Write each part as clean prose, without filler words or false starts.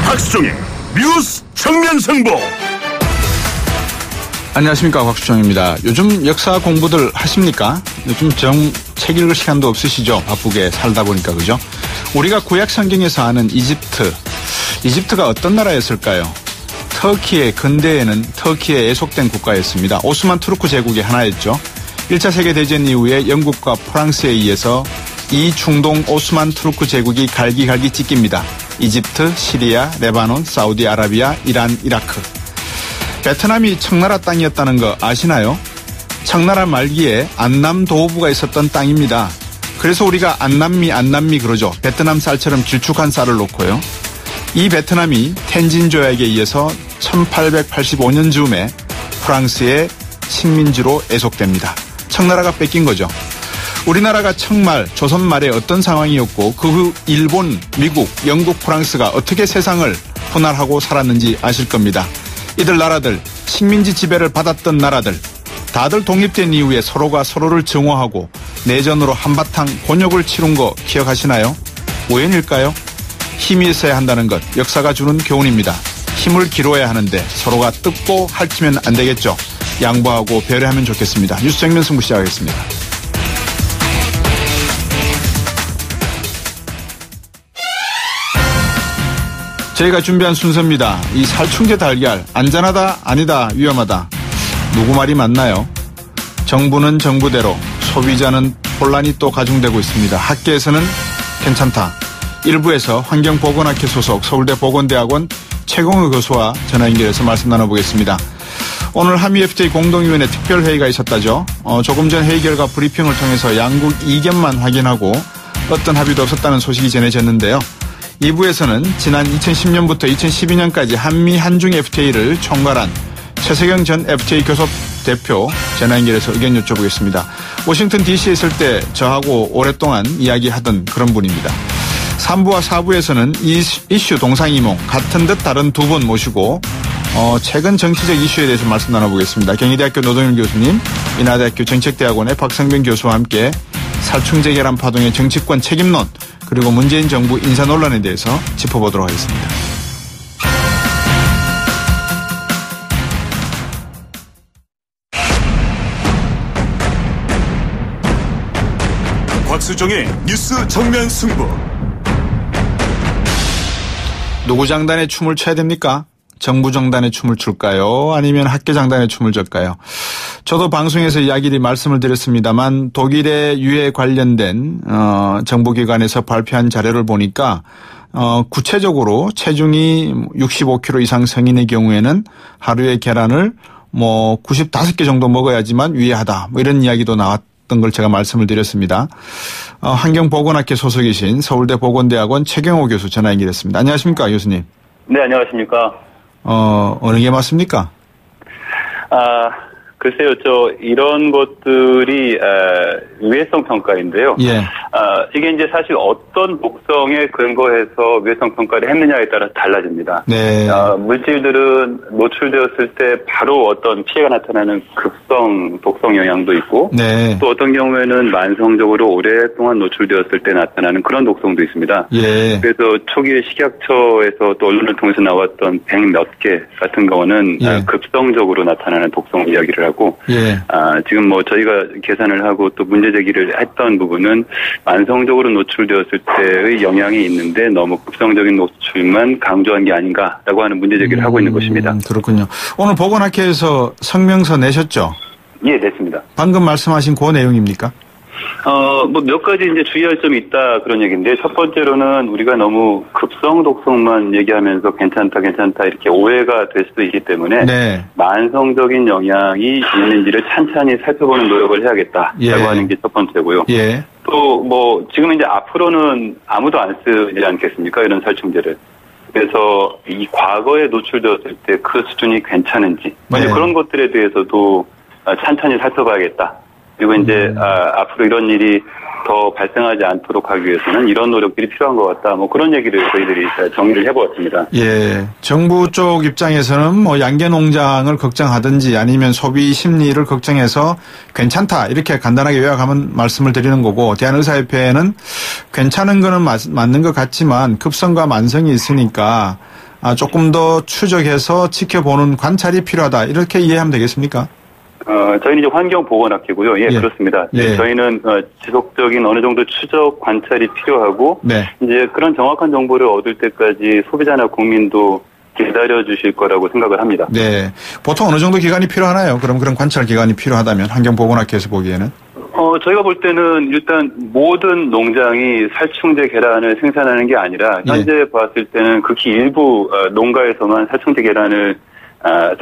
박수종의 뉴스 정면승부. 안녕하십니까, 곽수종입니다. 요즘 역사 공부들 하십니까? 요즘 책 읽을 시간도 없으시죠? 바쁘게 살다 보니까, 그죠? 우리가 구약 성경에서 아는 이집트가 어떤 나라였을까요? 터키의 근대에는 터키에 애속된 국가였습니다. 오스만 투르크 제국의 하나였죠. 1차 세계대전 이후에 영국과 프랑스에 의해서 이 중동 오스만 투르크 제국이 갈기갈기 찢깁니다. 이집트, 시리아, 레바논, 사우디아라비아, 이란, 이라크. 베트남이 청나라 땅이었다는 거 아시나요? 청나라 말기에 안남 도호부가 있었던 땅입니다. 그래서 우리가 안남미 그러죠. 베트남 쌀처럼 길쭉한 쌀을 놓고요. 이 베트남이 텐진 조약에 의해서 1885년 즈음에 프랑스의 식민지로 애속됩니다. 청나라가 뺏긴 거죠. 우리나라가 청말, 조선말에 어떤 상황이었고 그 후 일본, 미국, 영국, 프랑스가 어떻게 세상을 분할하고 살았는지 아실 겁니다. 이들 나라들, 식민지 지배를 받았던 나라들, 다들 독립된 이후에 서로가 서로를 증오하고 내전으로 한바탕 곤욕을 치룬 거 기억하시나요? 우연일까요? 힘이 있어야 한다는 것, 역사가 주는 교훈입니다. 힘을 기로해야 하는데 서로가 뜯고 핥히면 안 되겠죠. 양보하고 배려하면 좋겠습니다. 뉴스 정면승부 시작하겠습니다. 저희가 준비한 순서입니다. 이 살충제 달걀, 안전하다, 아니다, 위험하다. 누구 말이 맞나요? 정부는 정부대로, 소비자는 혼란이 또 가중되고 있습니다. 학계에서는 괜찮다. 일부에서 환경보건학회 소속 서울대 보건대학원 최경호 교수와 전화 연결해서 말씀 나눠보겠습니다. 오늘 한미 FTA 공동위원회 특별회의가 있었다죠. 조금 전 회의 결과 브리핑을 통해서 양국 이견만 확인하고 어떤 합의도 없었다는 소식이 전해졌는데요. 2부에서는 지난 2010년부터 2012년까지 한미 한중 FTA를 총괄한 최세경 전 FTA 교섭 대표 전화 연결해서 의견 여쭤보겠습니다. 워싱턴 DC에 있을 때 저하고 오랫동안 이야기하던 그런 분입니다. 3부와 4부에서는 이 이슈 동상이몽 같은 듯 다른 두 분 모시고 최근 정치적 이슈에 대해서 말씀 나눠보겠습니다. 경희대학교 노동일 교수님, 인하대학교 정책대학원의 박성빈 교수와 함께 살충제 계란 파동의 정치권 책임론, 그리고 문재인 정부 인사 논란에 대해서 짚어보도록 하겠습니다. 박수종의 뉴스 정면 승부. 누구 장단에 춤을 춰야 됩니까? 정부 정단에 춤을 출까요? 아니면 학계 장단에 춤을 춰까요? 저도 방송에서 이야기를 말씀을 드렸습니다만 독일의 유해 관련된 정부기관에서 발표한 자료를 보니까 구체적으로 체중이 65kg 이상 성인의 경우에는 하루에 계란을 95개 정도 먹어야지만 유해하다. 이런 이야기도 나왔던 걸 제가 말씀을 드렸습니다. 환경보건학회 소속이신 서울대 보건대학원 최경호 교수 전화 연결했습니다. 안녕하십니까, 교수님? 네, 안녕하십니까? 어느 게 맞습니까? 글쎄요, 이런 것들이, 위해성 평가인데요. 예. 이게 이제 사실 어떤 독성에 근거해서 위해성 평가를 했느냐에 따라 달라집니다. 네. 물질들은 노출되었을 때 바로 어떤 피해가 나타나는 독성 영향도 있고, 네. 또 어떤 경우에는 만성적으로 오랫동안 노출되었을 때 나타나는 그런 독성도 있습니다. 예. 그래서 초기에 식약처에서 또 언론을 통해서 나왔던 100몇 개 같은 경우는 예. 급성적으로 나타나는 독성 이야기를 하고, 예. 지금 저희가 계산을 하고 또 문제 제기를 했던 부분은 만성적으로 노출되었을 때의 영향이 있는데 너무 급성적인 노출만 강조한 게 아닌가라고 하는 문제 제기를 하고 있는 것입니다. 그렇군요. 오늘 보건학회에서 성명서 내셨죠? 예, 냈습니다. 방금 말씀하신 그 내용입니까? 몇 가지 이제 주의할 점이 있다 그런 얘기인데, 첫 번째로는 우리가 너무 급성 독성만 얘기하면서 괜찮다 이렇게 오해가 될 수도 있기 때문에 네. 만성적인 영향이 있는지를 찬찬히 살펴보는 노력을 해야겠다라고 예. 하는 게 첫 번째고요. 예. 또 지금 이제 앞으로는 아무도 안 쓰지 않겠습니까? 이런 살충제를. 그래서 이 과거에 노출되었을 때 그 수준이 괜찮은지, 네. 그런 것들에 대해서도 찬찬히 살펴봐야겠다. 그리고 이제 앞으로 이런 일이 더 발생하지 않도록 하기 위해서는 이런 노력들이 필요한 것 같다. 그런 얘기를 저희들이 정리를 해보았습니다. 예. 정부 쪽 입장에서는 양계 농장을 걱정하든지 아니면 소비 심리를 걱정해서 괜찮다 이렇게 간단하게 요약하면 말씀을 드리는 거고, 대한의사협회는 괜찮은 거는 맞는 것 같지만 급성과 만성이 있으니까 조금 더 추적해서 지켜보는 관찰이 필요하다. 이렇게 이해하면 되겠습니까? 저희는 이제 환경보건학회고요. 예, 예. 그렇습니다. 예. 저희는 지속적인 어느 정도 추적 관찰이 필요하고 네. 이제 그런 정확한 정보를 얻을 때까지 소비자나 국민도 기다려 주실 거라고 생각을 합니다. 네. 보통 어느 정도 기간이 필요하나요? 그럼 그런 관찰 기간이 필요하다면 환경보건학회에서 보기에는? 저희가 볼 때는 일단 모든 농장이 살충제 계란을 생산하는 게 아니라 현재 봤을 때는 극히 일부 농가에서만 살충제 계란을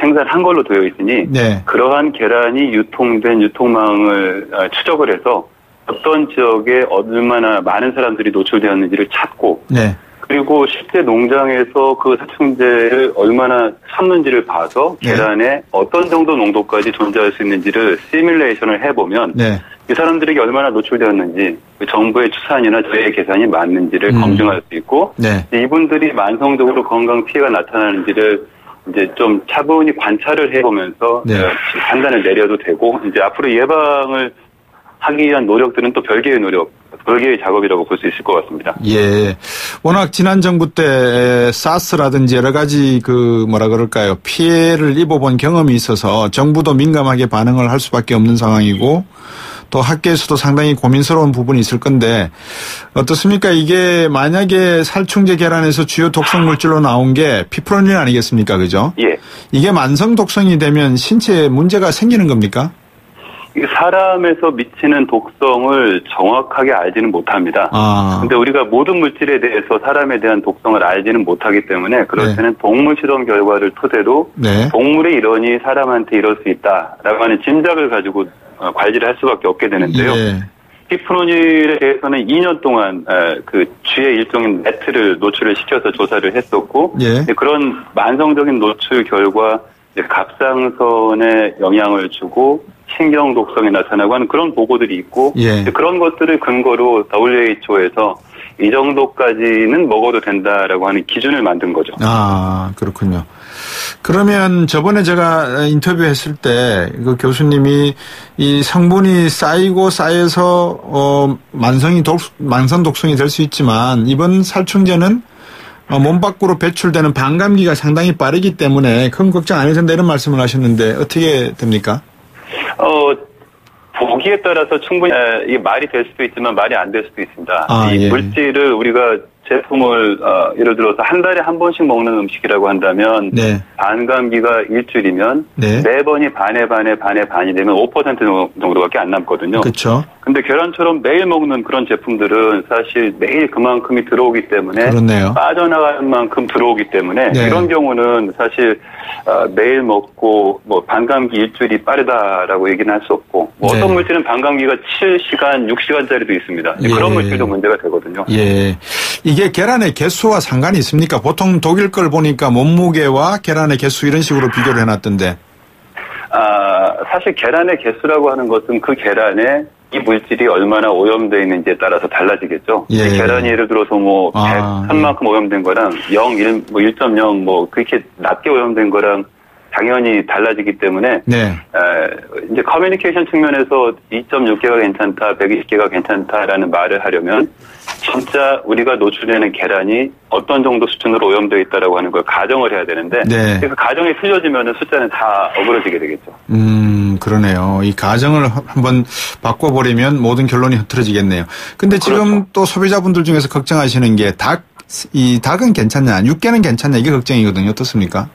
생산한 걸로 되어 있으니 네. 그러한 계란이 유통된 유통망을 추적을 해서 어떤 지역에 얼마나 많은 사람들이 노출되었는지를 찾고 네. 그리고 실제 농장에서 그 살충제를 얼마나 샀는지를 봐서 네. 계란에 어떤 정도 농도까지 존재할 수 있는지를 시뮬레이션을 해보면 네. 이 사람들에게 얼마나 노출되었는지 정부의 추산이나 저희의 계산이 맞는지를 검증할 수 있고 네. 이분들이 만성적으로 건강 피해가 나타나는지를 이제 좀 차분히 관찰을 해보면서 네. 판단을 내려도 되고 이제 앞으로 예방을 하기 위한 노력들은 또 별개의 노력, 별개의 작업이라고 볼 수 있을 것 같습니다. 예. 워낙 지난 정부 때 사스라든지 여러 가지 피해를 입어본 경험이 있어서 정부도 민감하게 반응을 할 수밖에 없는 상황이고 또 학계에서도 상당히 고민스러운 부분이 있을 건데 어떻습니까? 이게 만약에 살충제 계란에서 주요 독성 물질로 나온 게 피프로닐 아니겠습니까? 그죠? 예. 이게 만성 독성이 되면 신체에 문제가 생기는 겁니까? 사람에서 미치는 독성을 정확하게 알지는 못합니다. 근데 우리가 모든 물질에 대해서 사람에 대한 독성을 알지는 못하기 때문에 그럴 때는 동물 실험 결과를 토대로 동물의 이러니 사람한테 이럴 수 있다라고 하는 짐작을 가지고 관리를 할 수밖에 없게 되는데요. 피프로닐에 대해서는 2년 동안 그 쥐의 일종인 매트를 노출을 시켜서 조사를 했었고 그런 만성적인 노출 결과 갑상선에 영향을 주고 신경 독성이 나타나고 하는 그런 보고들이 있고 그런 것들을 근거로 WHO에서 이 정도까지는 먹어도 된다라고 하는 기준을 만든 거죠. 아, 그렇군요. 그러면 저번에 제가 인터뷰했을 때 그 교수님이 이 성분이 쌓여서 만성 독성이 될 수 있지만 이번 살충제는 몸 밖으로 배출되는 반감기가 상당히 빠르기 때문에 큰 걱정 안 해도 된다 이런 말씀을 하셨는데 어떻게 됩니까? 보기에 따라서 충분히 이게 말이 될 수도 있지만 말이 안 될 수도 있습니다. 이 물질을 우리가 제품을 예를 들어서 한 달에 한 번씩 먹는 음식이라고 한다면 반감기가 일주일이면 매번이 반이 되면 5% 정도밖에 안 남거든요. 그렇죠. 근데 계란처럼 매일 먹는 그런 제품들은 사실 매일 그만큼이 들어오기 때문에 빠져나가는 만큼 들어오기 때문에 이런 경우는 사실 매일 먹고 뭐 반감기 일주일이 빠르다라고 얘기는 할 수 없고 어떤 물질은 반감기가 7시간, 6시간짜리도 있습니다. 그런 물질도 문제가 되거든요. 이게 계란의 개수와 상관이 있습니까? 보통 독일 걸 보니까 몸무게와 계란의 개수 이런 식으로 비교를 해놨던데. 사실 계란의 개수라고 하는 것은 그 계란에 이 물질이 얼마나 오염되어 있는지에 따라서 달라지겠죠. 계란이 예를 들어서 100만큼 오염된 거랑 0, 1, 1.0 그렇게 낮게 오염된 거랑 당연히 달라지기 때문에 이제 커뮤니케이션 측면에서 2.6개가 괜찮다, 120개가 괜찮다라는 말을 하려면 진짜 우리가 노출되는 계란이 어떤 정도 수준으로 오염되어 있다라고 하는 걸 가정을 해야 되는데 그 가정이 틀려지면 숫자는 다 어그러지게 되겠죠. 그러네요. 이 가정을 한번 바꿔버리면 모든 결론이 흐트러지겠네요. 근데 지금 또 소비자분들 중에서 걱정하시는 게 이 닭은 괜찮냐, 육개는 괜찮냐 이게 걱정이거든요. 어떻습니까?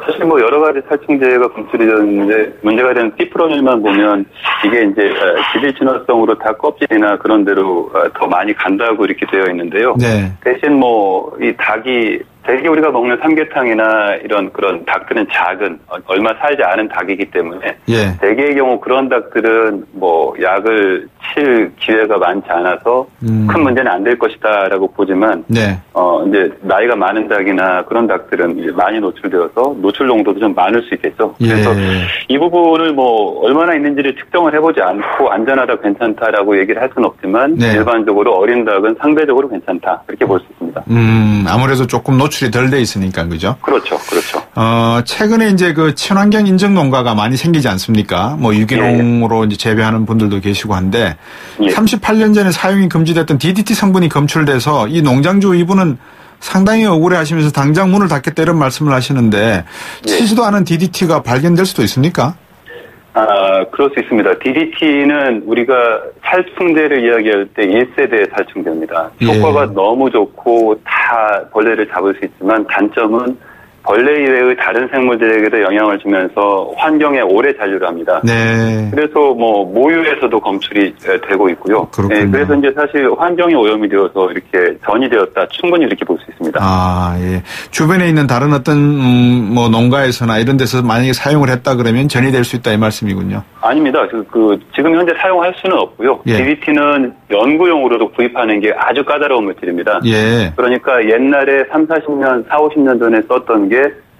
사실 뭐 여러 가지 살충제가 검출이 되는데 문제가 되는 피프로닐만 보면 이게 이제 지질 진화성으로 닭 껍질이나 그런 데로 더 많이 간다고 이렇게 되어 있는데요. 대신 뭐 이 닭이 대개 우리가 먹는 삼계탕이나 이런 그런 닭들은 작은 얼마 살지 않은 닭이기 때문에 대개의 경우 그런 닭들은 뭐 약을 칠 기회가 많지 않아서 큰 문제는 안 될 것이다라고 보지만 이제 나이가 많은 닭이나 그런 닭들은 이제 많이 노출되어서 노출 농도도 좀 많을 수 있겠죠. 그래서 이 부분을 뭐 얼마나 있는지를 측정을 해보지 않고 안전하다 괜찮다라고 얘기를 할 수는 없지만 일반적으로 어린 닭은 상대적으로 괜찮다 그렇게 볼 수 있습니다. 아무래도 조금 노출이 덜 돼 있으니까 그죠? 그렇죠. 최근에 이제 그 친환경 인증 농가가 많이 생기지 않습니까? 뭐 유기농으로 이제 재배하는 분들도 계시고 한데 38년 전에 사용이 금지됐던 DDT 성분이 검출돼서 이 농장주 이분은 상당히 억울해하시면서 당장 문을 닫겠다 이런 말씀을 하시는데 치지도 않은 DDT가 발견될 수도 있습니까? 그럴 수 있습니다. DDT는 우리가 살충제를 이야기할 때 1세대 살충제입니다. 효과가 너무 좋고 다 벌레를 잡을 수 있지만 단점은 벌레 이외의 다른 생물들에게도 영향을 주면서 환경에 오래 잔류를 합니다. 네. 그래서 모유에서도 검출이 되고 있고요. 그렇군요. 네, 그래서 이제 사실 환경에 오염이 되어서 이렇게 전이 되었다 충분히 이렇게 볼 수 있습니다. 예. 주변에 있는 다른 어떤 농가에서나 이런 데서 만약에 사용을 했다 그러면 전이 될 수 있다 이 말씀이군요. 아닙니다. 지금 현재 사용할 수는 없고요. 예. DDT는 연구용으로도 구입하는 게 아주 까다로운 물질입니다. 예. 그러니까 옛날에 40년, 50년 전에 썼던 게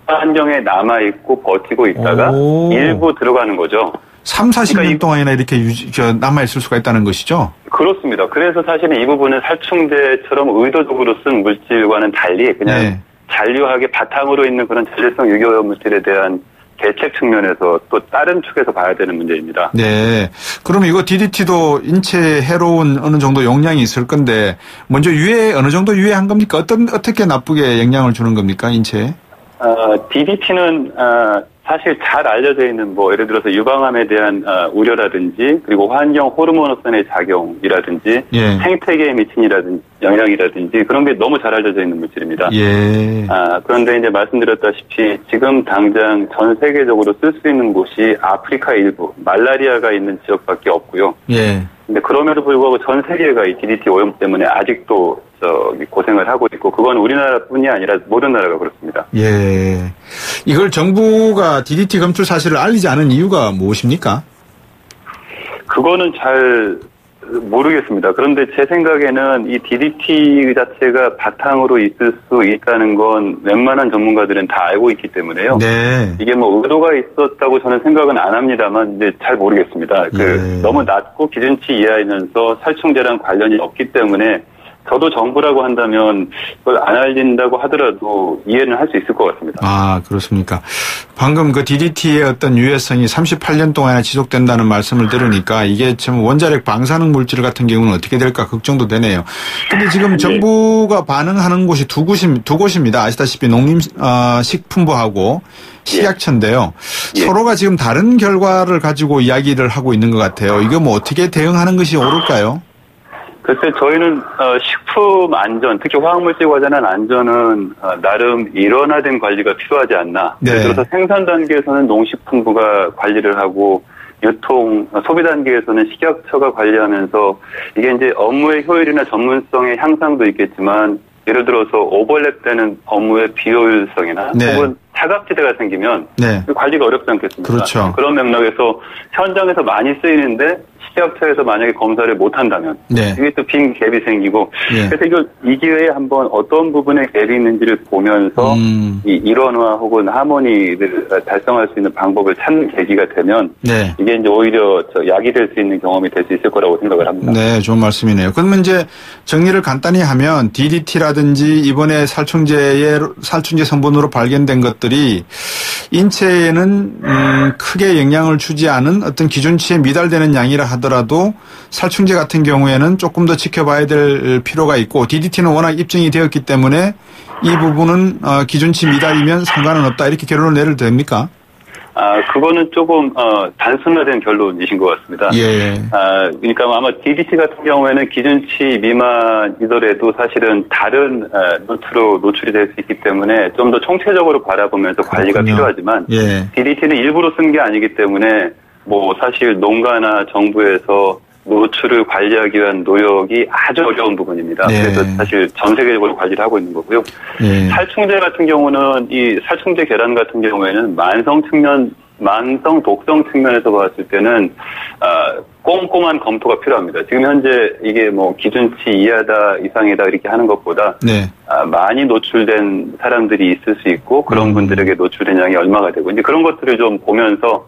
환경에 남아있고 버티고 있다가 일부 들어가는 거죠. 40년 그러니까 동안이나 이렇게 남아있을 수가 있다는 것이죠? 그렇습니다. 그래서 사실은 이 부분은 살충제처럼 의도적으로 쓴 물질과는 달리 그냥 잔류하게 바탕으로 있는 그런 전리성 유기오염 물질에 대한 대책 측면에서 또 다른 축에서 봐야 되는 문제입니다. 네. 그럼 이거 DDT도 인체에 해로운 어느 정도 용량이 있을 건데 먼저 어느 정도 유해한 겁니까? 어떻게 나쁘게 영향을 주는 겁니까? 인체에? DDT는 사실 잘 알려져 있는 예를 들어서 유방암에 대한 우려라든지 그리고 환경 호르몬으로서의 작용이라든지 생태계에 미친 영향이라든지 그런 게 너무 잘 알려져 있는 물질입니다. 예. 그런데 이제 말씀드렸다시피 지금 당장 전 세계적으로 쓸 수 있는 곳이 아프리카 일부 말라리아가 있는 지역밖에 없고요. 예. 근데 그럼에도 불구하고 전 세계가 이 DDT 오염 때문에 아직도 고생을 하고 있고 그건 우리나라뿐이 아니라 모든 나라가 그렇습니다. 예. 이걸 정부가 DDT 검출 사실을 알리지 않은 이유가 무엇입니까? 그거는 잘 모르겠습니다. 그런데 제 생각에는 이 DDT 자체가 바탕으로 있을 수 있다는 건 웬만한 전문가들은 다 알고 있기 때문에요. 네. 이게 의도가 있었다고 저는 생각은 안 합니다만 이제 잘 모르겠습니다. 너무 낮고 기준치 이하이면서 살충제랑 관련이 없기 때문에 저도 정부라고 한다면 그걸 안 알린다고 하더라도 이해는 할 수 있을 것 같습니다. 그렇습니까? 방금 그 DDT의 어떤 유해성이 38년 동안이나 지속된다는 말씀을 들으니까 이게 참 원자력 방사능 물질 같은 경우는 어떻게 될까 걱정도 되네요. 근데 지금 정부가 반응하는 곳이 두 곳입니다. 아시다시피 농림식품부하고 식약처인데요. 서로가 지금 다른 결과를 가지고 이야기를 하고 있는 것 같아요. 이거 어떻게 대응하는 것이 옳을까요? 글쎄 저희는 식품 안전, 특히 화학물질 관련한 안전은 나름 일원화된 관리가 필요하지 않나. 네. 그래서 생산 단계에서는 농식품부가 관리를 하고 유통, 소비 단계에서는 식약처가 관리하면서 이게 이제 업무의 효율이나 전문성의 향상도 있겠지만 예를 들어서 오버랩되는 업무의 비효율성이나 혹은 사각지대가 생기면 관리가 어렵지 않겠습니까? 그렇죠. 그런 맥락에서 현장에서 많이 쓰이는데 식약처에서 만약에 검사를 못한다면 이게 또 빈 갭이 생기고 그래서 이 기회에 한번 어떤 부분에 갭이 있는지를 보면서 이 일원화 혹은 하모니를 달성할 수 있는 방법을 찾는 계기가 되면 이게 이제 오히려 약이 될 수 있는 경험이 될 수 있을 거라고 생각을 합니다. 네, 좋은 말씀이네요. 그러면 이제 정리를 간단히 하면 DDT라든지 이번에 살충제 성분으로 발견된 것들이 인체에는 크게 영향을 주지 않은 어떤 기준치에 미달되는 양이라 하더라도 살충제 같은 경우에는 조금 더 지켜봐야 될 필요가 있고 DDT는 워낙 입증이 되었기 때문에 이 부분은 기준치 미달이면 상관은 없다 이렇게 결론을 내려도 됩니까? 그거는 조금 단순화된 결론이신 것 같습니다. 그러니까 아마 DDT 같은 경우에는 기준치 미만이더라도 사실은 다른 노트로 노출이 될 수 있기 때문에 좀 더 총체적으로 바라보면서 관리가 필요하지만 DDT는 일부러 쓴 게 아니기 때문에 사실 농가나 정부에서 노출을 관리하기 위한 노력이 아주 어려운 부분입니다. 그래서 사실 전 세계적으로 관리를 하고 있는 거고요. 살충제 같은 경우는 이 살충제 계란 같은 경우에는 만성 독성 측면에서 봤을 때는 꼼꼼한 검토가 필요합니다. 지금 현재 이게 기준치 이하다 이상이다 이렇게 하는 것보다 많이 노출된 사람들이 있을 수 있고 그런 분들에게 노출된 양이 얼마가 되고 이제 그런 것들을 좀 보면서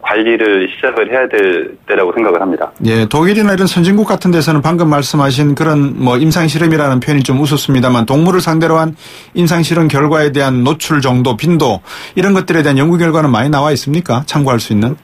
관리를 시작을 해야 될 때라고 생각을 합니다. 독일이나 이런 선진국 같은 데서는 방금 말씀하신 그런 임상실험이라는 표현이 좀 웃었습니다만 동물을 상대로 한 임상실험 결과에 대한 노출 정도, 빈도 이런 것들에 대한 연구 결과는 많이 나와 있습니까? 참고할 수 있는?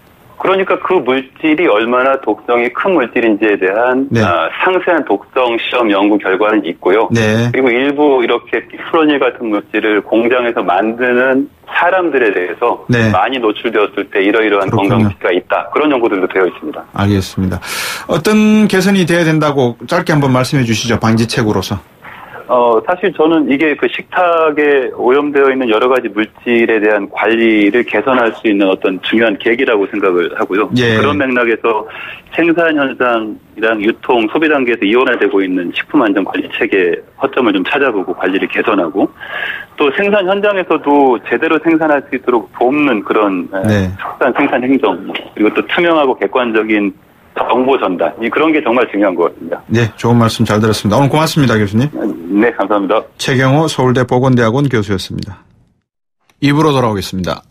그러니까 그 물질이 얼마나 독성이 큰 물질인지에 대한 네. 상세한 독성 시험 연구 결과는 있고요. 네. 그리고 일부 이렇게 피프로닐 같은 물질을 공장에서 만드는 사람들에 대해서 네. 많이 노출되었을 때 이러이러한 그렇군요. 건강지가 있다. 그런 연구들도 되어 있습니다. 알겠습니다. 어떤 개선이 돼야 된다고 짧게 한번 말씀해 주시죠. 방지책으로서. 사실 저는 이게 그 식탁에 오염되어 있는 여러 가지 물질에 대한 관리를 개선할 수 있는 어떤 중요한 계기라고 생각을 하고요. 예. 그런 맥락에서 생산 현상이랑 유통, 소비 단계에서 이원화되고 있는 식품 안전 관리 체계 허점을 좀 찾아보고 관리를 개선하고 또 생산 현장에서도 제대로 생산할 수 있도록 돕는 그런 네. 특단 생산 행정 그리고 또 투명하고 객관적인 정보 전달 그런 게 정말 중요한 것 같습니다. 네, 좋은 말씀 잘 들었습니다. 오늘 고맙습니다, 교수님. 네, 감사합니다. 최경호 서울대 보건대학원 교수였습니다. 2부로 돌아오겠습니다.